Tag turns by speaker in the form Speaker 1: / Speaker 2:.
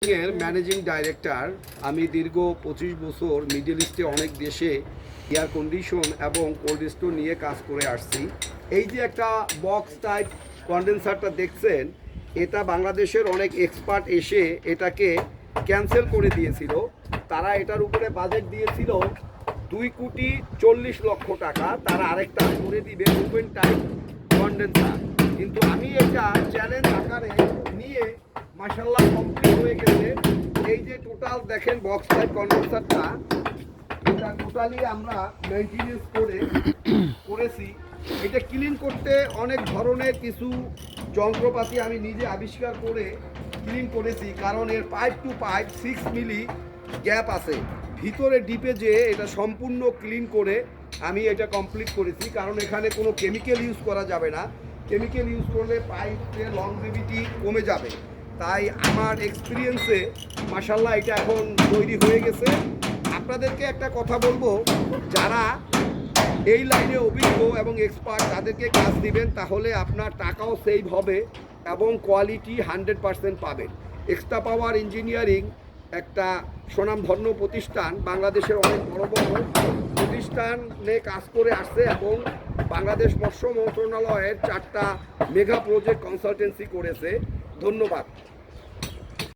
Speaker 1: এর managing director. আমি দীর্ঘ 25 বছর মিডল ইস্টে অনেক দেশে এয়ার কন্ডিশন এবং কোল্ড স্টোর নিয়ে কাজ করে আসছি। এই যে একটা বক্স টাইপ কন্ডেন্সারটা দেখছেন, এটা বাংলাদেশের অনেক এক্সপার্ট এসে এটাকে ক্যান্সেল করে দিয়েছিল। তারা এটার উপরে বাজেট দিয়েছিল 2,40,00,000 টাকা। তারা আরেকটা করে দিবে ওপেন টাইপ কন্ডেন্সার, কিন্তু আমি এটা চ্যালেঞ্জ আকারে নিয়ে মাশাআল্লাহ কমপ্লিট হয়ে গেছে। এই যে টোটাল দেখেন বক্স টাইপ কন্ডেন্সারটা, এটা টোটালি আমরা মেইনটেনেন্স করেছি। এটা ক্লিন করতে অনেক ধরনের কিছু যন্ত্রপাতি আমি নিজে আবিষ্কার করে ক্লিন করেছি, কারণ এর পাইপ টু পাইপ 6 মিলি গ্যাপ আছে ভিতরে ডিপে, যে এটা সম্পূর্ণ ক্লিন করে আমি এটা কমপ্লিট করেছি। কারণ এখানে কোনো কেমিক্যাল ইউজ করা যাবে না, কেমিক্যাল ইউজ করলে পাইপের লংজিভিটি কমে যাবে। তাই আমার এক্সপিরিয়েন্সে মাশাআল্লাহ এটা এখন তৈরি হয়ে গেছে। আপনাদেরকে একটা কথা বলবো, যারা এই লাইনে অভিজ্ঞ এবং এক্সপার্ট তাদেরকে কাজ দিবেন, তাহলে আপনার টাকাও সেভ হবে এবং কোয়ালিটি 100% পাবেন। এক্সট্রা পাওয়ার ইঞ্জিনিয়ারিং একটা স্বনামধন্য প্রতিষ্ঠান, বাংলাদেশের অনেক বড় বড় প্রতিষ্ঠানে কাজ করে আসছে এবং বাংলাদেশ মৎস্য মন্ত্রণালয়ের 4টা মেগা প্রজেক্ট কনসালটেন্সি করেছে। ধন্যবাদ।